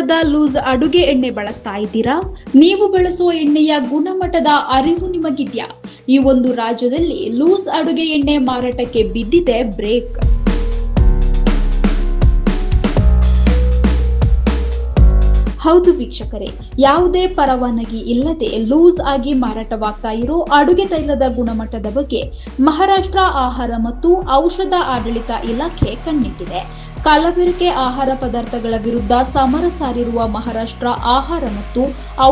ಗುಣಮಟ್ಟದ ಲೂಸ್ ಅಡುಗೆ ಎಣ್ಣೆ ಬಳಸ್ತಾ ಇದ್ದೀರಾ? ನೀವು ಬಳಸುವ ಎಣ್ಣೆಯ ಗುಣಮಟ್ಟದ ಅರಿವು ನಿಮಗಿದ್ಯಾ? ಈ ಒಂದು ರಾಜ್ಯದಲ್ಲಿ ಲೂಸ್ ಅಡುಗೆ ಎಣ್ಣೆ ಮಾರಾಟಕ್ಕೆ ಬಿದ್ದಿದೆ ಬ್ರೇಕ್. ಹೌದು ವೀಕ್ಷಕರೇ, ಯಾವುದೇ ಪರವಾನಗಿ ಇಲ್ಲದೆ ಲೂಸ್ ಆಗಿ ಮಾರಾಟವಾಗ್ತಾ ಇರೋ ಅಡುಗೆ ತೈಲದ ಗುಣಮಟ್ಟದ ಬಗ್ಗೆ ಮಹಾರಾಷ್ಟ್ರ ಆಹಾರ ಮತ್ತು ಔಷಧ ಆಡಳಿತ ಇಲಾಖೆ ಕಣ್ಣಿಟ್ಟಿದೆ. ಕಲಬೆರಕೆ ಆಹಾರ ಪದಾರ್ಥಗಳ ವಿರುದ್ಧ ಸಮರ ಸಾರಿರುವ ಮಹಾರಾಷ್ಟ್ರ ಆಹಾರ ಮತ್ತು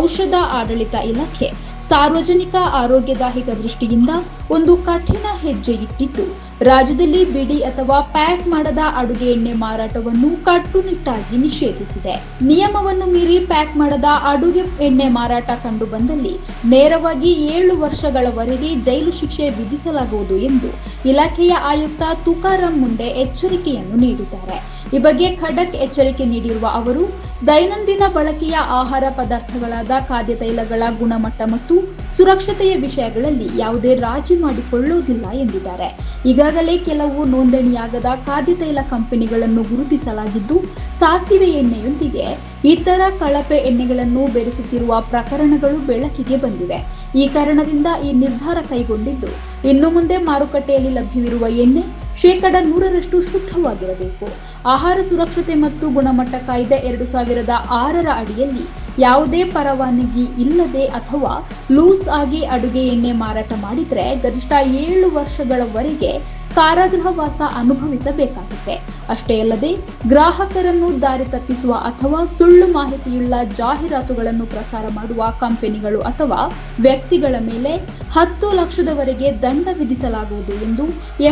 ಔಷಧ ಆಡಳಿತ ಇಲಾಖೆ ಸಾರ್ವಜನಿಕ ಆರೋಗ್ಯದ ಹಿತದೃಷ್ಟಿಯಿಂದ ಒಂದು ಕಠಿಣ ಹೆಜ್ಜೆ ಇಟ್ಟಿದ್ದು, ರಾಜ್ಯದಲ್ಲಿ ಬಿಡಿ ಅಥವಾ ಪ್ಯಾಕ್ ಮಾಡದ ಅಡುಗೆ ಎಣ್ಣೆ ಮಾರಾಟವನ್ನು ಕಟ್ಟುನಿಟ್ಟಾಗಿ ನಿಷೇಧಿಸಿದೆ. ನಿಯಮವನ್ನು ಮೀರಿ ಪ್ಯಾಕ್ ಮಾಡದ ಅಡುಗೆ ಎಣ್ಣೆ ಮಾರಾಟ ಕಂಡು ಬಂದಲ್ಲಿ ನೇರವಾಗಿ 7 ವರ್ಷಗಳವರೆಗೆ ಜೈಲು ಶಿಕ್ಷೆ ವಿಧಿಸಲಾಗುವುದು ಎಂದು ಇಲಾಖೆಯ ಆಯುಕ್ತ ತುಕಾರಾಂ ಮುಂಡೆ ಎಚ್ಚರಿಕೆಯನ್ನು ನೀಡಿದ್ದಾರೆ. ಈ ಬಗ್ಗೆ ಖಡಕ್ ಎಚ್ಚರಿಕೆ ನೀಡಿರುವ ಅವರು, ದೈನಂದಿನ ಬಳಕೆಯ ಆಹಾರ ಪದಾರ್ಥಗಳಾದ ಖಾದ್ಯ ತೈಲಗಳ ಗುಣಮಟ್ಟ ಮತ್ತು ಸುರಕ್ಷತೆಯ ವಿಷಯಗಳಲ್ಲಿ ಯಾವುದೇ ರಾಜಿ ಮಾಡಿಕೊಳ್ಳುವುದಿಲ್ಲ ಎಂದಿದ್ದಾರೆ. ಈಗಾಗಲೇ ಕೆಲವು ನೋಂದಣಿಯಾಗದ ಖಾದ್ಯ ತೈಲ ಕಂಪನಿಗಳನ್ನು ಗುರುತಿಸಲಾಗಿದ್ದು, ಸಾಸಿವೆ ಎಣ್ಣೆಯೊಂದಿಗೆ ಇತರ ಕಳಪೆ ಎಣ್ಣೆಗಳನ್ನು ಬೆರೆಸುತ್ತಿರುವ ಪ್ರಕರಣಗಳು ಬೆಳಕಿಗೆ ಬಂದಿವೆ. ಈ ಕಾರಣದಿಂದ ಈ ನಿರ್ಧಾರ ಕೈಗೊಂಡಿದ್ದು, ಇನ್ನು ಮುಂದೆ ಮಾರುಕಟ್ಟೆಯಲ್ಲಿ ಲಭ್ಯವಿರುವ ಎಣ್ಣೆ 100% ಶುದ್ಧವಾಗಿರಬೇಕು. ಆಹಾರ ಸುರಕ್ಷತೆ ಮತ್ತು ಗುಣಮಟ್ಟ ಕಾಯ್ದೆ 2006ರ ಅಡಿಯಲ್ಲಿ ಯಾವುದೇ ಪರವಾನಗಿ ಇಲ್ಲದೆ ಅಥವಾ ಲೂಸ್ ಆಗಿ ಅಡುಗೆ ಎಣ್ಣೆ ಮಾರಾಟ ಮಾಡಿದರೆ ಗರಿಷ್ಠ 7 ವರ್ಷಗಳವರೆಗೆ ಕಾರಾಗೃಹವಾಸ ಅನುಭವಿಸಬೇಕಾಗುತ್ತೆ. ಅಷ್ಟೇ ಅಲ್ಲದೆ ಗ್ರಾಹಕರನ್ನು ದಾರಿ ತಪ್ಪಿಸುವ ಅಥವಾ ಸುಳ್ಳು ಮಾಹಿತಿಯುಳ್ಳ ಜಾಹೀರಾತುಗಳನ್ನು ಪ್ರಸಾರ ಮಾಡುವ ಕಂಪನಿಗಳು ಅಥವಾ ವ್ಯಕ್ತಿಗಳ ಮೇಲೆ 10 ಲಕ್ಷದವರೆಗೆ ದಂಡ ವಿಧಿಸಲಾಗುವುದು ಎಂದು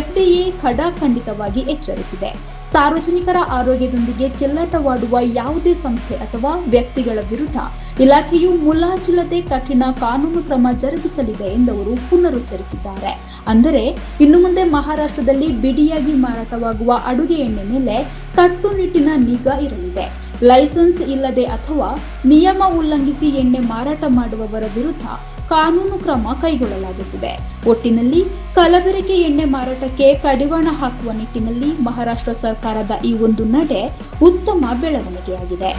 FDA ಖಡಾಖಂಡಿತವಾಗಿ ಎಚ್ಚರಿಸಿದೆ. ಸಾರ್ವಜನಿಕರ ಆರೋಗ್ಯದೊಂದಿಗೆ ಚೆಲ್ಲಾಟವಾಡುವ ಯಾವುದೇ ಸಂಸ್ಥೆ ಅಥವಾ ವ್ಯಕ್ತಿಗಳ ವಿರುದ್ಧ ಇಲಾಖೆಯು ಮುಲಾಜಿಲ್ಲದೆ ಕಠಿಣ ಕಾನೂನು ಕ್ರಮ ಜರುಗಿಸಲಿದೆ ಎಂದವರು ಪುನರುಚ್ಚರಿಸಿದ್ದಾರೆ. ಅಂದರೆ ಇನ್ನು ಮುಂದೆ ಮಹಾರಾಷ್ಟ್ರದಲ್ಲಿ ಬಿಡಿಯಾಗಿ ಮಾರಾಟವಾಗುವ ಅಡುಗೆ ಎಣ್ಣೆ ಮೇಲೆ ಕಟ್ಟುನಿಟ್ಟಿನ ನಿಗಾ ಇರಲಿದೆ. ಲೈಸೆನ್ಸ್ ಇಲ್ಲದೆ ಅಥವಾ ನಿಯಮ ಉಲ್ಲಂಘಿಸಿ ಎಣ್ಣೆ ಮಾರಾಟ ಮಾಡುವವರ ವಿರುದ್ಧ ಕಾನೂನು ಕ್ರಮ ಕೈಗೊಳ್ಳಲಾಗುತ್ತದೆ. ಒಟ್ಟಿನಲ್ಲಿ ಕಲಬೆರಕೆ ಎಣ್ಣೆ ಮಾರಾಟಕ್ಕೆ ಕಡಿವಾಣ ಹಾಕುವ ನಿಟ್ಟಿನಲ್ಲಿ ಮಹಾರಾಷ್ಟ್ರ ಸರ್ಕಾರದ ಈ ಒಂದು ನಡೆ ಉತ್ತಮ ಬೆಳವಣಿಗೆಯಾಗಿದೆ.